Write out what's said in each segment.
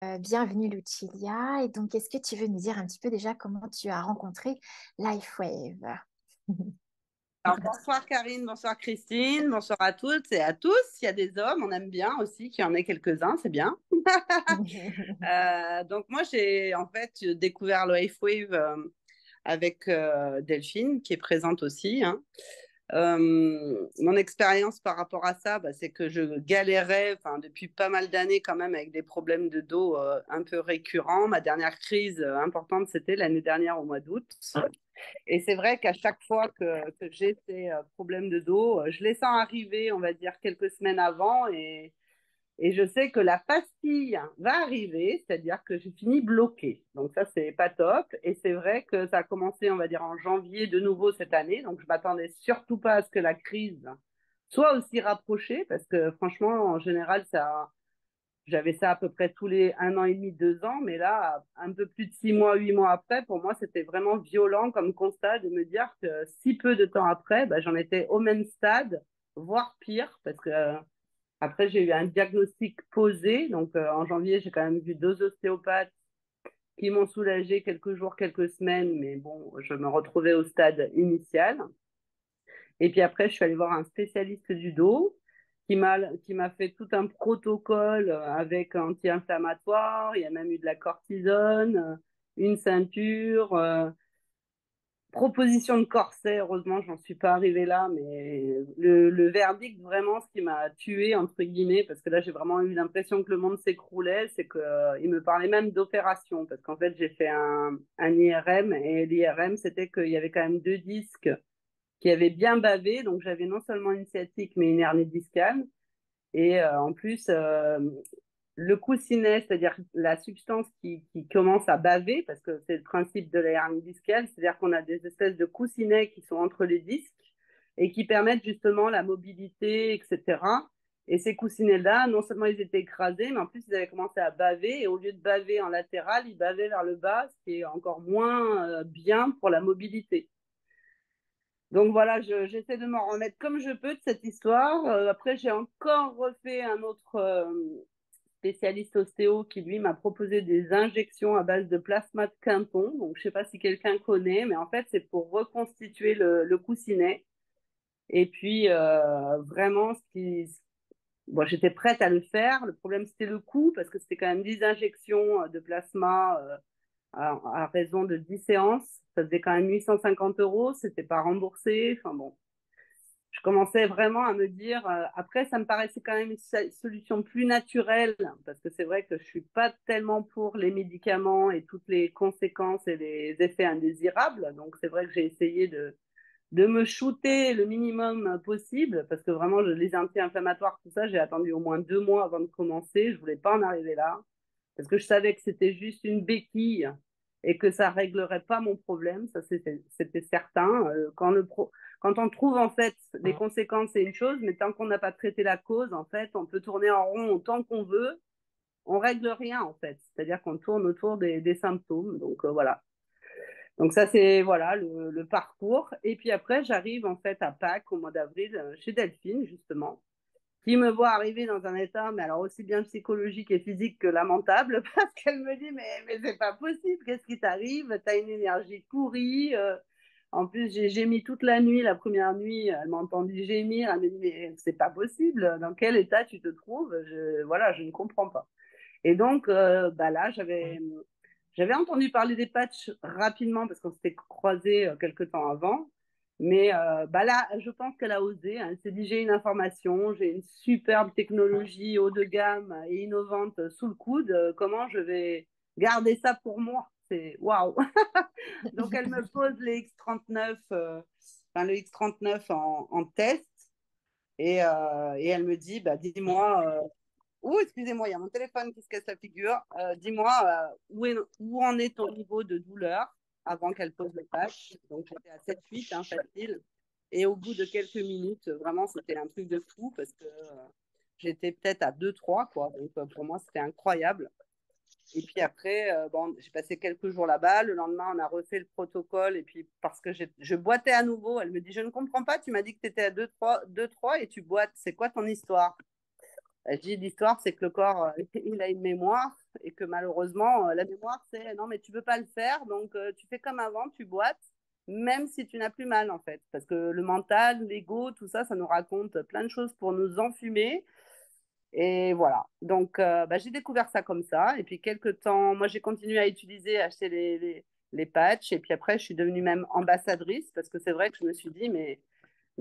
Bienvenue Lucilia. Et donc, est-ce que tu veux nous dire un petit peu déjà comment tu as rencontré LifeWave? Alors, bonsoir Karine, bonsoir Christine, bonsoir à toutes et à tous. Il y a des hommes, on aime bien aussi qu'il y en ait quelques-uns, c'est bien. Donc moi, j'ai en fait découvert le Wave avec Delphine, qui est présente aussi, hein. Mon expérience par rapport à ça, bah, c'est que je galérais depuis pas mal d'années quand même avec des problèmes de dos un peu récurrents. Ma dernière crise importante, c'était l'année dernière au mois d'août. Et c'est vrai qu'à chaque fois que j'ai ces problèmes de dos, je les sens arriver, on va dire, quelques semaines avant et je sais que la pastille va arriver, c'est-à-dire que j'ai fini bloquée. Donc ça, c'est pas top. Et c'est vrai que ça a commencé, on va dire, en janvier de nouveau cette année. Donc je m'attendais surtout pas à ce que la crise soit aussi rapprochée parce que franchement, en général, j'avais ça à peu près tous les 1 an et demi, 2 ans, mais là, un peu plus de 6 mois, 8 mois après, pour moi, c'était vraiment violent comme constat de me dire que si peu de temps après, bah, j'en étais au même stade, voire pire, parce que après, j'ai eu un diagnostic posé. Donc, en janvier, j'ai quand même vu 2 ostéopathes qui m'ont soulagé quelques jours, quelques semaines, mais bon, je me retrouvais au stade initial. Et puis après, je suis allée voir un spécialiste du dos qui m'a fait tout un protocole avec anti-inflammatoire. Il y a même eu de la cortisone, une ceinture, proposition de corset. Heureusement, j'en suis pas arrivée là, mais le verdict, vraiment, ce qui m'a tué entre guillemets, parce que là, j'ai vraiment eu l'impression que le monde s'écroulait, c'est que il me parlait même d'opération, parce qu'en fait, j'ai fait un IRM et l'IRM, c'était qu'il y avait quand même 2 disques qui avait bien bavé. Donc, j'avais non seulement une sciatique, mais une hernie discale. Et en plus, le coussinet, c'est-à-dire la substance qui commence à baver, parce que c'est le principe de la hernie discale, c'est-à-dire qu'on a des espèces de coussinets qui sont entre les disques et qui permettent justement la mobilité, etc. Et ces coussinets-là, non seulement ils étaient écrasés, mais en plus ils avaient commencé à baver. Et au lieu de baver en latéral, ils bavaient vers le bas, ce qui est encore moins bien pour la mobilité. Donc voilà, j'essaie de m'en remettre comme je peux de cette histoire. Après, j'ai encore refait un autre spécialiste ostéo qui, lui, m'a proposé des injections à base de plasma de Quinton. Donc, je ne sais pas si quelqu'un connaît, mais en fait, c'est pour reconstituer le coussinet. Et puis, vraiment, bon, j'étais prête à le faire. Le problème, c'était le coût, parce que c'était quand même 10 injections de plasma à raison de 10 séances. Ça faisait quand même 850 euros. C'était pas remboursé. Enfin bon, je commençais vraiment à me dire, après, ça me paraissait quand même une solution plus naturelle, parce que c'est vrai que je suis pas tellement pour les médicaments et toutes les conséquences et les effets indésirables. Donc, c'est vrai que j'ai essayé de me shooter le minimum possible, parce que vraiment, les anti-inflammatoires, tout ça, j'ai attendu au moins 2 mois avant de commencer. Je voulais pas en arriver là, parce que je savais que c'était juste une béquille et que ça réglerait pas mon problème, ça c'était certain. Quand on trouve en fait les conséquences, c'est une chose, mais tant qu'on n'a pas traité la cause, en fait, on peut tourner en rond autant qu'on veut, on règle rien en fait. C'est-à-dire qu'on tourne autour des symptômes. Donc voilà. Donc ça c'est voilà le parcours. Et puis après j'arrive en fait à Pâques au mois d'avril chez Delphine justement qui me voit arriver dans un état, mais alors aussi bien psychologique et physique que lamentable, parce qu'elle me dit, mais c'est pas possible, qu'est-ce qui t'arrive? T'as une énergie pourrie. En plus, j'ai gémi toute la nuit, la première nuit, elle m'a entendu gémir, elle me dit, mais c'est pas possible, dans quel état tu te trouves? Voilà, je ne comprends pas. Et donc, bah là, j'avais entendu parler des patchs rapidement parce qu'on s'était croisés quelques temps avant. Mais bah là, je pense qu'elle a osé, hein. Elle s'est dit, j'ai une information, j'ai une superbe technologie haut de gamme et innovante sous le coude. Comment je vais garder ça pour moi? C'est waouh! Donc, elle me pose les X39, le X39 en test et elle me dit, bah, dis-moi, excusez-moi, il y a mon téléphone qui se casse la figure. Dis-moi, où en est ton niveau de douleur avant qu'elle pose le patch? Donc, j'étais à 7-8, hein, facile. Et au bout de quelques minutes, vraiment, c'était un truc de fou parce que j'étais peut-être à 2-3, quoi. Donc, pour moi, c'était incroyable. Et puis après, bon, j'ai passé quelques jours là-bas. Le lendemain, on a refait le protocole. Et puis, parce que je boitais à nouveau, elle me dit, je ne comprends pas, tu m'as dit que tu étais à 2-3 et tu boites. C'est quoi ton histoire? Je dis l'histoire, c'est que le corps, il a une mémoire et que malheureusement, la mémoire, c'est non, mais tu veux pas le faire, donc tu fais comme avant, tu boites, même si tu n'as plus mal en fait. Parce que le mental, l'ego, tout ça, ça nous raconte plein de choses pour nous enfumer. Et voilà. Donc, j'ai découvert ça comme ça. Et puis, quelques temps, moi, j'ai continué à utiliser, à acheter les patchs. Et puis après, je suis devenue même ambassadrice parce que c'est vrai que je me suis dit, mais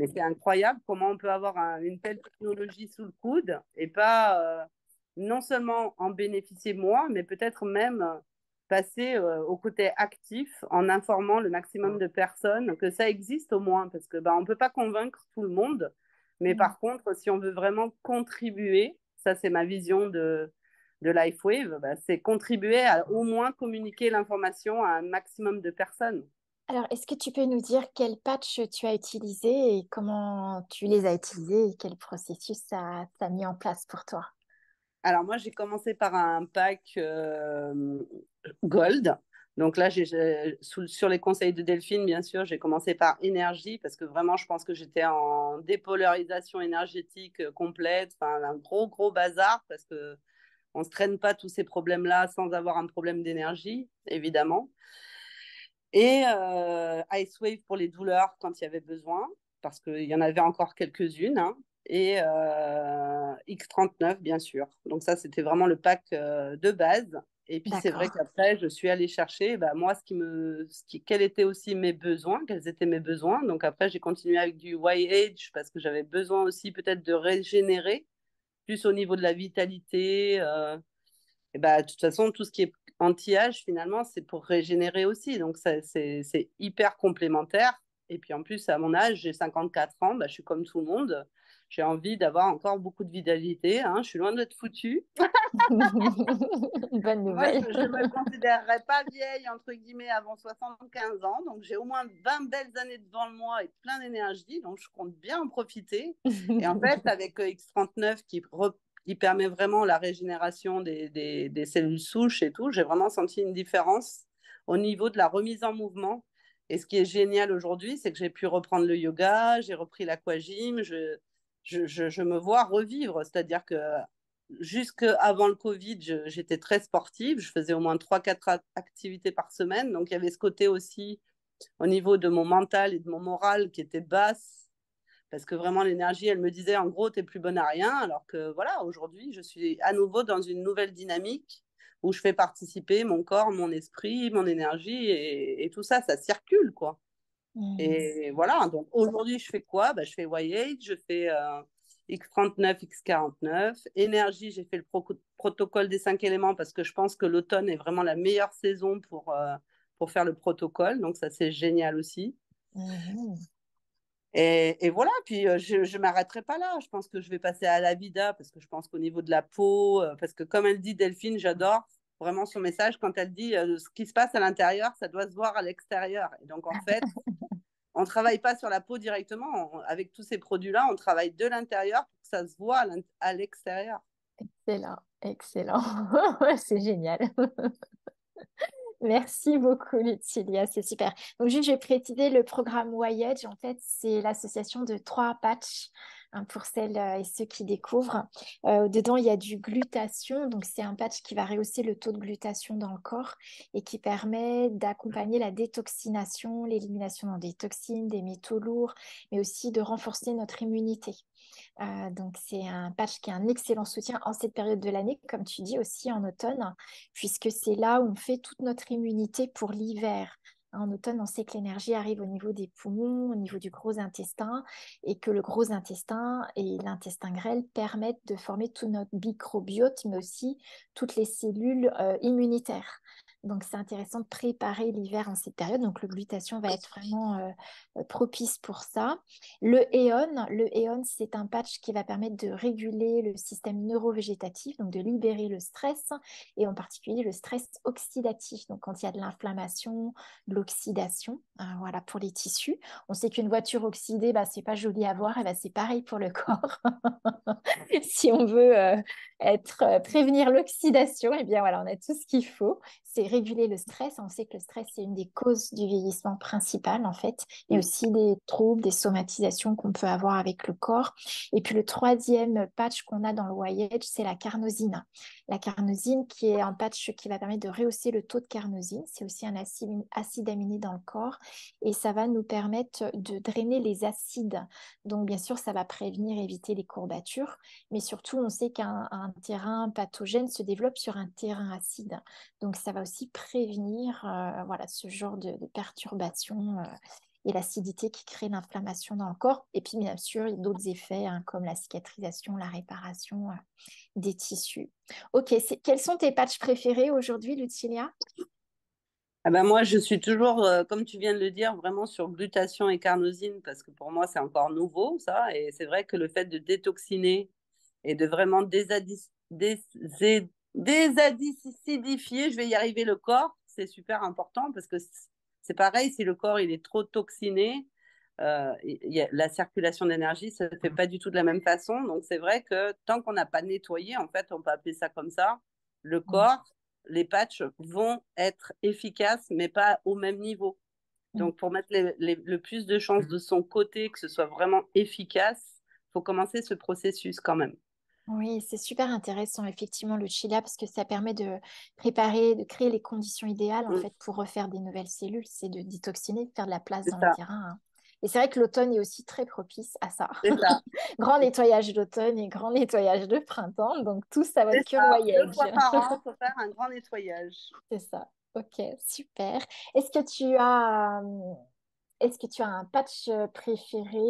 c'est incroyable comment on peut avoir une telle technologie sous le coude et pas non seulement en bénéficier moi, mais peut-être même passer au côté actif en informant le maximum de personnes que ça existe au moins, parce que on ne peut pas convaincre tout le monde, mais Mm. par contre, si on veut vraiment contribuer, ça c'est ma vision de LifeWave, c'est contribuer à au moins communiquer l'information à un maximum de personnes. Alors, est-ce que tu peux nous dire quel patch tu as utilisé et comment tu les as utilisés et quel processus ça a mis en place pour toi? Alors moi, j'ai commencé par un pack Gold. Donc là, sur les conseils de Delphine, bien sûr, j'ai commencé par énergie parce que vraiment, je pense que j'étais en dépolarisation énergétique complète, enfin un gros, gros bazar parce que on se traîne pas tous ces problèmes-là sans avoir un problème d'énergie, évidemment. Et Ice Wave pour les douleurs quand il y avait besoin, parce qu'il y en avait encore quelques-unes, hein. Et X39, bien sûr. Donc ça, c'était vraiment le pack de base. Et puis c'est vrai D'accord. qu'après, je suis allée chercher, moi, quels étaient aussi mes besoins, quels étaient mes besoins. Donc après, j'ai continué avec du YH parce que j'avais besoin aussi peut-être de régénérer, plus au niveau de la vitalité, et de toute façon, tout ce qui est anti-âge, finalement, c'est pour régénérer aussi. Donc, c'est hyper complémentaire. Et puis, en plus, à mon âge, j'ai 54 ans, je suis comme tout le monde. J'ai envie d'avoir encore beaucoup de vitalité, hein. Je suis loin d'être foutue. Une bonne Moi, nouvelle. je ne me considérerais pas vieille, entre guillemets, avant 75 ans. Donc, j'ai au moins 20 belles années devant moi et plein d'énergie. Donc, je compte bien en profiter. Et en fait, avec X39 qui permet vraiment la régénération des cellules souches et tout, j'ai vraiment senti une différence au niveau de la remise en mouvement. Et ce qui est génial aujourd'hui, c'est que j'ai pu reprendre le yoga, j'ai repris l'aquagym, je me vois revivre. C'est-à-dire que jusqu'avant le Covid, j'étais très sportive. Je faisais au moins 3-4 activités par semaine. Donc, il y avait ce côté aussi au niveau de mon mental et de mon moral qui était basse. Parce que vraiment, l'énergie, elle me disait, en gros, t'es plus bonne à rien. Alors que voilà, aujourd'hui, je suis à nouveau dans une nouvelle dynamique où je fais participer mon corps, mon esprit, mon énergie et tout ça, ça circule, quoi. Hmm. Et voilà, donc aujourd'hui, je fais quoi? Je fais YH, je fais X39, X49. Énergie, j'ai fait le protocole des 5 éléments parce que je pense que l'automne est vraiment la meilleure saison pour faire le protocole. Donc ça, c'est génial aussi. Mhm. Et voilà, puis je ne m'arrêterai pas là. Je pense que je vais passer à la vida parce que je pense qu'au niveau de la peau, parce que comme elle dit Delphine, j'adore vraiment son message quand elle dit ce qui se passe à l'intérieur, ça doit se voir à l'extérieur. Et donc en fait, on ne travaille pas sur la peau directement. Avec tous ces produits-là, on travaille de l'intérieur pour que ça se voit à l'extérieur. Excellent, excellent. C'est génial. Merci beaucoup, Lucilia, c'est super. Donc, juste, je vais préciser le programme Voyage. En fait, c'est l'association de trois patchs hein, pour celles et ceux qui découvrent. Dedans, il y a du glutation. Donc, c'est un patch qui va rehausser le taux de glutation dans le corps et qui permet d'accompagner la détoxination, l'élimination des toxines, des métaux lourds, mais aussi de renforcer notre immunité. Donc, c'est un patch qui est un excellent soutien en cette période de l'année, comme tu dis aussi en automne, puisque c'est là où on fait toute notre immunité pour l'hiver. En automne, on sait que l'énergie arrive au niveau des poumons, au niveau du gros intestin, et que le gros intestin et l'intestin grêle permettent de former tout notre microbiote, mais aussi toutes les cellules immunitaires. Donc, c'est intéressant de préparer l'hiver en cette période. Donc, le glutation va être vraiment propice pour ça. Le EON, c'est un patch qui va permettre de réguler le système neurovégétatif, donc de libérer le stress, et en particulier le stress oxydatif. Donc, quand il y a de l'inflammation, de l'oxydation, voilà, pour les tissus. On sait qu'une voiture oxydée, c'est pas joli à voir, et c'est pareil pour le corps. Si on veut prévenir l'oxydation, eh bien voilà, on a tout ce qu'il faut. C'est réguler le stress. On sait que le stress, c'est une des causes du vieillissement principal, en fait, et aussi des troubles, des somatisations qu'on peut avoir avec le corps. Et puis le troisième patch qu'on a dans le Voyage, c'est la carnosine. La carnosine qui est un patch qui va permettre de rehausser le taux de carnosine. C'est aussi un acide aminé dans le corps et ça va nous permettre de drainer les acides. Donc bien sûr, ça va prévenir, éviter les courbatures, mais surtout, on sait qu'un terrain pathogène se développe sur un terrain acide. Donc ça va aussi prévenir voilà, ce genre de perturbations et l'acidité qui crée l'inflammation dans le corps. Et puis, bien sûr, il y a d'autres effets hein, comme la cicatrisation, la réparation des tissus. Ok, quels sont tes patchs préférés aujourd'hui, Lucilia? Ah ben moi, je suis toujours, comme tu viens de le dire, vraiment sur glutathion et carnosine parce que pour moi, c'est encore nouveau, ça. Et c'est vrai que le fait de détoxiner et de vraiment désacidifier, je vais y arriver, le corps, c'est super important parce que c'est pareil, si le corps il est trop toxiné, la circulation d'énergie, ça ne fait pas du tout de la même façon. Donc c'est vrai que tant qu'on n'a pas nettoyé, en fait, on peut appeler ça comme ça, le Mm, corps, les patchs vont être efficaces, mais pas au même niveau. mm. Donc pour mettre le plus de chances de son côté, que ce soit vraiment efficace, il faut commencer ce processus quand même. Oui, c'est super intéressant, effectivement, le Chila, parce que ça permet de préparer, de créer les conditions idéales, en Mm. fait, pour refaire des nouvelles cellules. C'est de détoxiner, de faire de la place C'est dans les ça, terrains, hein. Et c'est vrai que l'automne est aussi très propice à ça. c'est ça, Grand nettoyage d'automne et grand nettoyage de printemps. Donc, tous à c'est votre cure ça. Deux voyage. fois par an, il faut faire un grand nettoyage. C'est ça. Ok, super. Est-ce que tu as, est-ce que tu as un patch préféré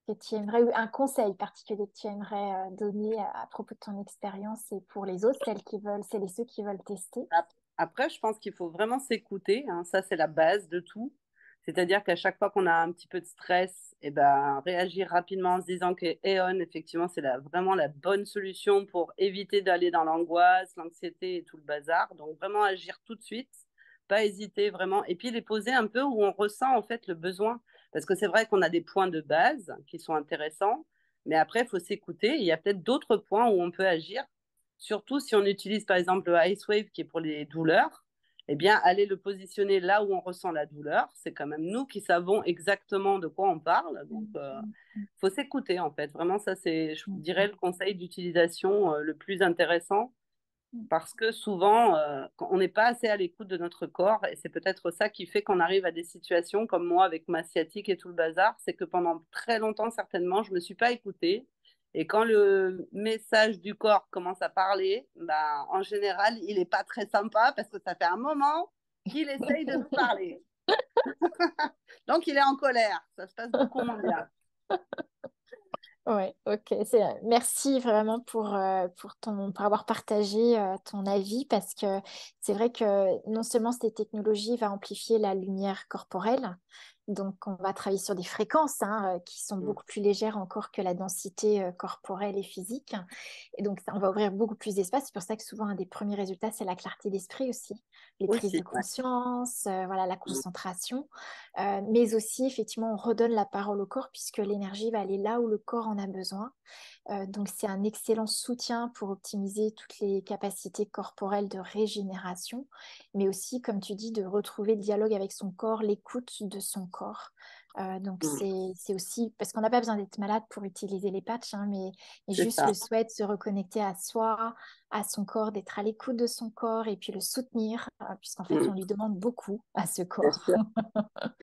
que tu aimerais, ou un conseil particulier que tu aimerais donner à propos de ton expérience et pour les autres, celles et ceux qui veulent tester? Après, je pense qu'il faut vraiment s'écouter, hein. Ça, c'est la base de tout. C'est-à-dire qu'à chaque fois qu'on a un petit peu de stress, eh ben, réagir rapidement en se disant que Aeon, effectivement, c'est vraiment la bonne solution pour éviter d'aller dans l'angoisse, l'anxiété et tout le bazar. Donc, vraiment agir tout de suite, pas hésiter vraiment. Et puis, les poser un peu où on ressent en fait le besoin. Parce que c'est vrai qu'on a des points de base qui sont intéressants, mais après, il faut s'écouter. Il y a peut-être d'autres points où on peut agir. Surtout si on utilise par exemple le Ice Wave qui est pour les douleurs, eh bien, aller le positionner là où on ressent la douleur. C'est quand même nous qui savons exactement de quoi on parle. Donc, Mm, mm, mm, faut s'écouter en fait. Vraiment, ça, c'est, je mm, dirais, le conseil d'utilisation le plus intéressant mm. parce que souvent, on n'est pas assez à l'écoute de notre corps et c'est peut-être ça qui fait qu'on arrive à des situations comme moi avec ma sciatique et tout le bazar. C'est que pendant très longtemps, certainement, je ne me suis pas écoutée. Et quand le message du corps commence à parler, ben, en général, il n'est pas très sympa parce que ça fait un moment qu'il essaye de nous parler. Donc, il est en colère. Ça se passe beaucoup moins bien. Ouais, ok. Merci vraiment pour avoir partagé ton avis parce que c'est vrai que non seulement cette technologie va amplifier la lumière corporelle, donc on va travailler sur des fréquences hein, qui sont Mm. beaucoup plus légères encore que la densité corporelle et physique. Et donc on va ouvrir beaucoup plus d'espace. C'est pour ça que souvent un des premiers résultats, c'est la clarté d'esprit aussi, les prises de Aussi, ouais. conscience, voilà, la Mm. concentration. Mais aussi, effectivement, on redonne la parole au corps puisque l'énergie va aller là où le corps en a besoin. Donc, c'est un excellent soutien pour optimiser toutes les capacités corporelles de régénération, mais aussi, comme tu dis, de retrouver le dialogue avec son corps, l'écoute de son corps. Donc, Mm. c'est aussi, parce qu'on n'a pas besoin d'être malade pour utiliser les patchs, hein, mais C'est juste ça. le souhait de se reconnecter à soi, à son corps, d'être à l'écoute de son corps et puis le soutenir, puisqu'en fait, Mm. on lui demande beaucoup à ce Bien corps. sûr.